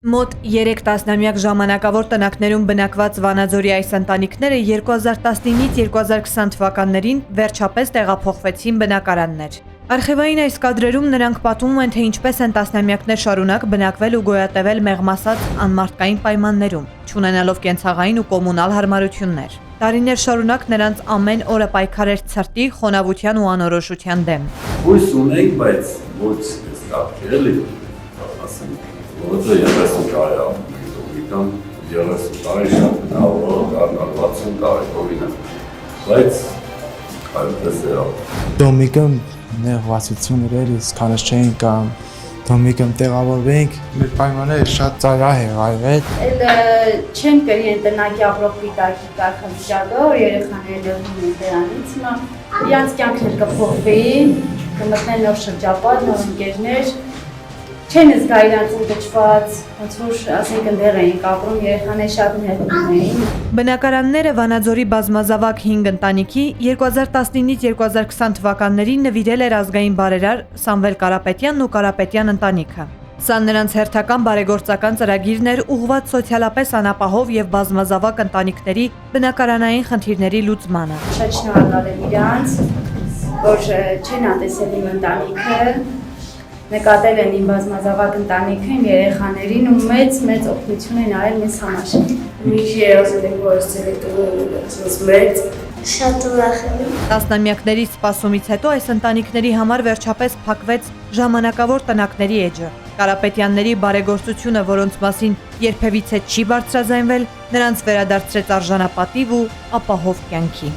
Մոտ 3 տասնամյակ ժամանակավոր տնակներում բնակված Վանաձորի այս ընտանիքները 2019-ից 2020 թվականներին վերջապես տեղափոխվեցին բնակարաններ։ Արխիվային այս կադրերում նրանք պատմում են, թե ինչպես են տասնամյակներ շարունակ բնակվել ու գոյատևել մեղմասած անմարդկային պայմաններում, չունենալով կենցաղային ու կոմունալ հարմարություններ։ Տարիներ շարունակ նրանց ամեն օրը պայքար էր ցրտի, խոնավության ու անորոշության դեմ։ Հույս ունենք, բայց ոչ կապ էլի, ասենք Ոչը 30 տարի ապրում, 30 տարի շատ նավոր, 60 տարի կովինը, բայց այդպես է Դոմիկը նեղվածություն էր, իսկանս չէին կամ Դոմիկը տեղավորվենք, մեր պայմանները շատ ծայրահեղ եղել։ Էլ չեն կրի են տնակի ապրող պիտակի կարգավիճակը, որ երեխաները լրվում են դրանից, իրանց կյանքներ կփոխվի, կմտնեն նոր շրջապատ, նոր ընկերներ, չեն զգա իրանց ընդգճված, ոնց որ ասենք ընդեղ էինք ապրում, երեխաները շատ նեղվում էին։ Բնակարանները Վանաձորի բազմազավակ 5 ընտանիքի 2019-ից 2020 թվականներին նվիրել էր ազգային բարերար Սամվել Կարապետյանն ու Կարապետյան ընտանիքը։ Սա նրանց հերթական բարեգործական ծրագիրն էր ուղղված սոցիալապես անապահով եւ բազմազավակ ընտանիքների բնակարանային խնդիրների լուծմանը։ Շատ շնորհակալ եմ իրանց, որ չեն ատեսել իմ ընտանիքը, նկատել են իմ բազմազավակ ընտանիքը, իմ երեխաներին ու մեծ օգնություն են արել մեզ համար։ Մի երազել ենք, որ այս մեծ Շատ ուրախ եմ։ Տասնամյակների սպասումից հետո այս ընտանիքների համար վերջապես փակվեց ժամանակավոր տնակների էջը։ Կարապետյանների բարեգործությունը, որոնց մասին երբևիցե չի բարձրաձայնվել, նրանց վերադարձրեց արժանապատիվ ու ապահով կյանքի։